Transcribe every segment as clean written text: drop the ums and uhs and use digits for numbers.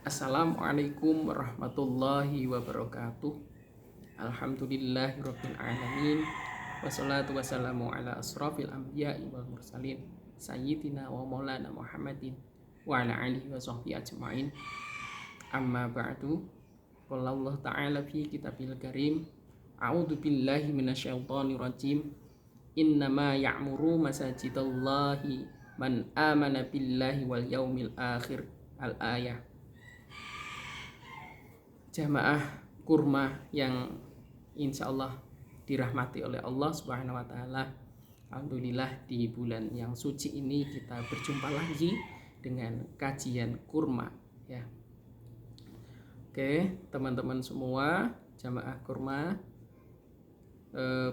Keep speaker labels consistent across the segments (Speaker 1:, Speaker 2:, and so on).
Speaker 1: Assalamualaikum warahmatullahi wabarakatuh. Alhamdulillahirabbil alamin. Wassalatu wassalamu ala asrofil anbiya'i wal mursalin sayyidina wa maulana Muhammadin wa ala alihi wa sahbihi ajma'in. Amma ba'du. Qala Allah ta'ala fi kitabil karim. A'udzu billahi minasyaitonir rajim. Innama ya'muru masajidallahi man amana billahi wal yaumil akhir. Al-ayah. Jamaah kurma yang insya Allah dirahmati oleh Allah Subhanahu wa Ta'ala. Alhamdulillah, di bulan yang suci ini kita berjumpa lagi dengan kajian kurma ya. Oke, teman-teman semua jamaah kurma,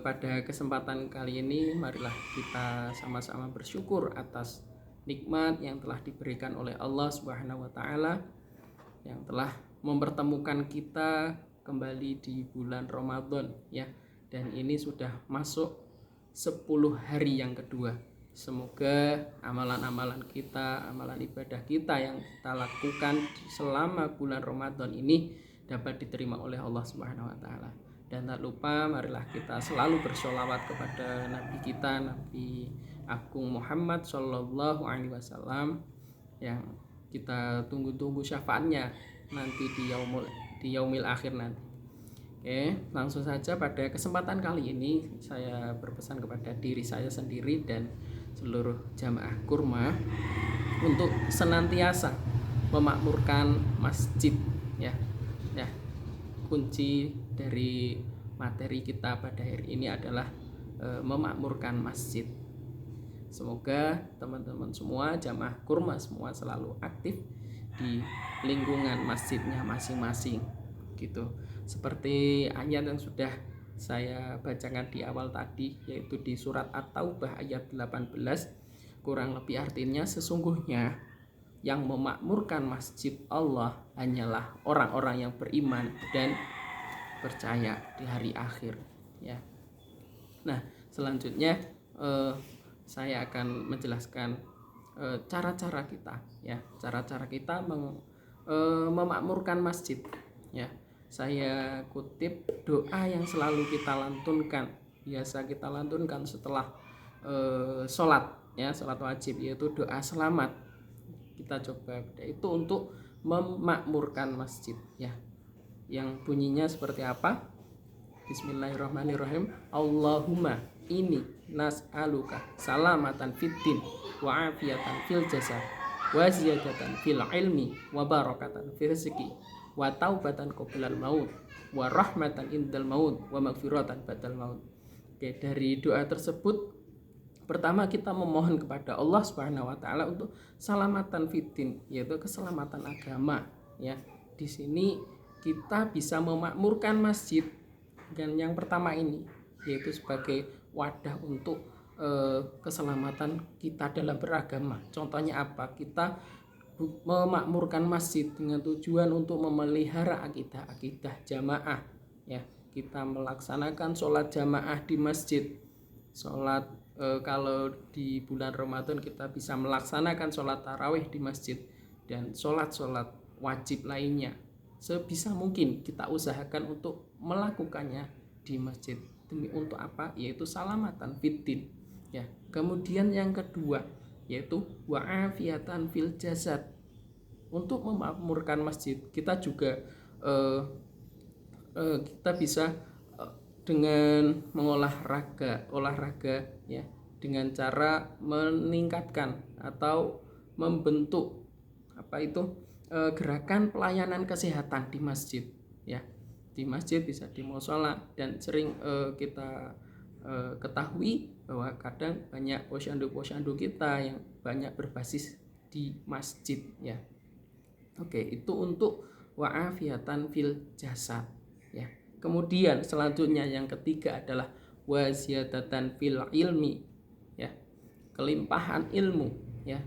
Speaker 1: pada kesempatan kali ini marilah kita sama-sama bersyukur atas nikmat yang telah diberikan oleh Allah Subhanahu wa Ta'ala, yang telah mempertemukan kita kembali di bulan Ramadan ya. Dan ini sudah masuk 10 hari yang kedua. Semoga amalan-amalan kita, amalan ibadah kita yang kita lakukan selama bulan Ramadan ini dapat diterima oleh Allah Subhanahu wa Ta'ala. Dan tak lupa marilah kita selalu bersolawat kepada Nabi kita, Nabi Agung Muhammad Sallallahu Alaihi Wasallam, yang kita tunggu-tunggu syafaatnya nanti di yaumil akhir nanti. Oke, langsung saja pada kesempatan kali ini saya berpesan kepada diri saya sendiri dan seluruh jamaah kurma untuk senantiasa memakmurkan masjid ya. Ya, kunci dari materi kita pada hari ini adalah memakmurkan masjid. Semoga teman-teman semua jamaah kurma semua selalu aktif di lingkungan masjidnya masing-masing gitu. Seperti ayat yang sudah saya bacakan di awal tadi, yaitu di surat At-Taubah ayat 18, kurang lebih artinya sesungguhnya yang memakmurkan masjid Allah hanyalah orang-orang yang beriman dan percaya di hari akhir ya. Nah, selanjutnya saya akan menjelaskan cara-cara kita ya, cara-cara kita memakmurkan masjid ya. Saya kutip doa yang selalu kita lantunkan, biasa kita lantunkan setelah sholat ya, sholat wajib, yaitu doa selamat. Kita coba itu untuk memakmurkan masjid ya, yang bunyinya seperti apa? Bismillahirrahmanirrahim. Allahumma ini nas'aluka salamatan fiddin wa afiyatan fil jasad wa ziyadatan fil ilmi wa barakatan fil rizqi wa taubatan qoblal maut wa rahmatan indal maut wa maghfiratan ba'dal maut. Oke, dari doa tersebut pertama kita memohon kepada Allah Subhanahu wa Ta'ala untuk salamatan fiddin, yaitu keselamatan agama ya. Di sini kita bisa memakmurkan masjid dan yang pertama ini, yaitu sebagai wadah untuk keselamatan kita dalam beragama. Contohnya apa? Kita memakmurkan masjid dengan tujuan untuk memelihara akidah jamaah ya. Kita melaksanakan sholat jamaah di masjid. Sholat kalau di bulan Ramadan kita bisa melaksanakan sholat tarawih di masjid dan sholat-sholat wajib lainnya. Sebisa mungkin kita usahakan untuk melakukannya di masjid. Demi untuk apa? Yaitu salamatan fiddin ya. Kemudian yang kedua yaitu wa'afiyatan fil jasad. Untuk memakmurkan masjid kita juga kita bisa dengan olahraga ya, dengan cara meningkatkan atau membentuk gerakan pelayanan kesehatan di masjid ya. Di masjid bisa di mushola, dan sering kita ketahui bahwa kadang banyak posyandu kita yang banyak berbasis di masjid ya. Oke, itu untuk wa'afiyatan fil jasad ya. Kemudian selanjutnya yang ketiga adalah waziyadatan fil ilmi ya, kelimpahan ilmu ya.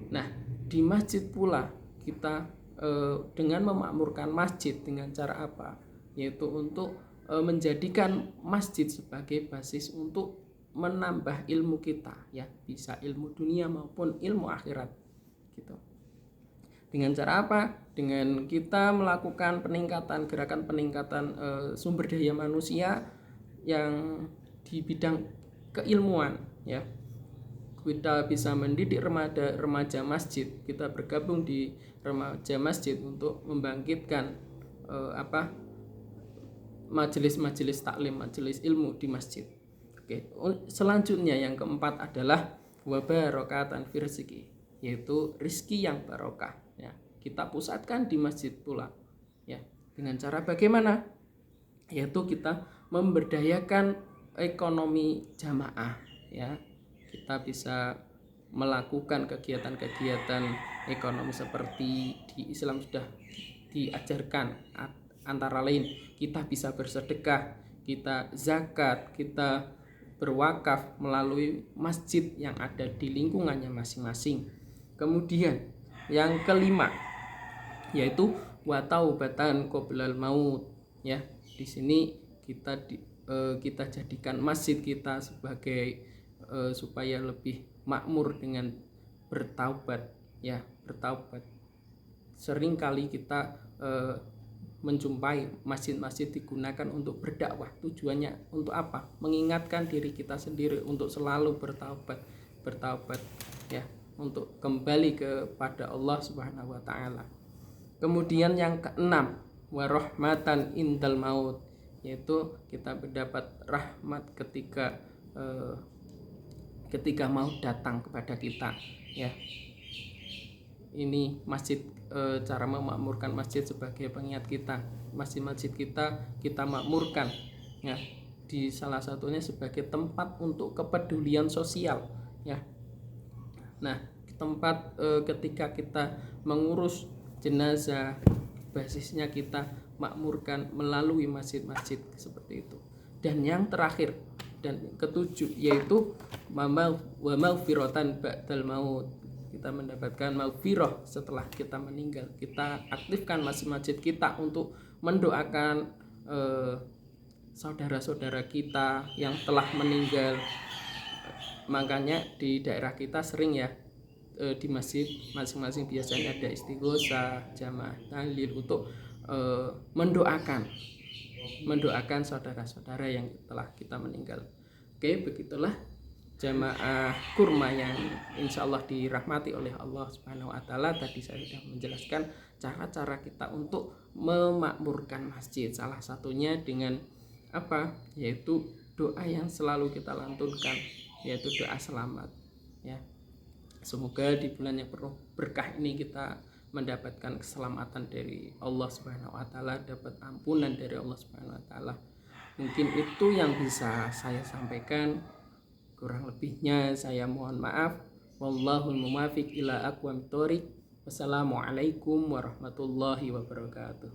Speaker 1: Nah, di masjid pula kita dengan memakmurkan masjid dengan cara apa? Yaitu untuk menjadikan masjid sebagai basis untuk menambah ilmu kita ya, bisa ilmu dunia maupun ilmu akhirat gitu. Dengan cara apa? Dengan kita melakukan gerakan peningkatan sumber daya manusia yang di bidang keilmuan, ya. Kita bisa mendidik remaja masjid, kita bergabung di remaja masjid untuk membangkitkan majelis taklim, majelis ilmu di masjid. Oke, selanjutnya yang keempat adalah wabarakatan firziki, yaitu rizki yang barokah, ya. Kita pusatkan di masjid pula, ya. Dengan cara bagaimana? Yaitu kita memberdayakan ekonomi jamaah, ya. Kita bisa melakukan kegiatan-kegiatan ekonomi seperti di Islam sudah diajarkan, antara lain kita bisa bersedekah, kita zakat, kita berwakaf melalui masjid yang ada di lingkungannya masing-masing. Kemudian yang kelima yaitu wataubatan qoblal maut, ya. Di sini kita jadikan masjid kita sebagai supaya lebih makmur dengan bertaubat, ya, bertaubat. Seringkali kita menjumpai masjid-masjid digunakan untuk berdakwah. Tujuannya untuk apa? Mengingatkan diri kita sendiri untuk selalu bertaubat, ya, untuk kembali kepada Allah Subhanahu wa taala. Kemudian yang keenam, warahmatan indal maut, yaitu kita mendapat rahmat ketika mau datang kepada kita, ya. Ini masjid, cara memakmurkan masjid sebagai pengingat kita. Masjid-masjid kita makmurkan, ya, di salah satunya sebagai tempat untuk kepedulian sosial, ya. Nah, tempat ketika kita mengurus jenazah, basisnya kita makmurkan melalui masjid-masjid seperti itu. Dan yang terakhir dan ketujuh yaitu wa maghfiratan ba'dal maut. Kita mendapatkan maghfirah setelah kita meninggal. Kita aktifkan masjid-masjid kita untuk mendoakan saudara-saudara kita yang telah meninggal. Makanya di daerah kita sering, ya, di masjid masing-masing biasanya ada istighosah, jamaah tahlil untuk mendoakan saudara-saudara yang telah kita meninggal. Oke, begitulah jamaah kurma yang insya Allah dirahmati oleh Allah Subhanahu wa taala. Tadi saya sudah menjelaskan cara-cara kita untuk memakmurkan masjid. Salah satunya dengan apa? Yaitu doa yang selalu kita lantunkan, yaitu doa selamat, ya. Semoga di bulan yang penuh berkah ini kita mendapatkan keselamatan dari Allah Subhanahu wa taala, dapat ampunan dari Allah Subhanahu wa taala. Mungkin itu yang bisa saya sampaikan. Kurang lebihnya saya mohon maaf. Wallahul muwaffiq ila aqwamit thoriq. Wassalamualaikum warahmatullahi wabarakatuh.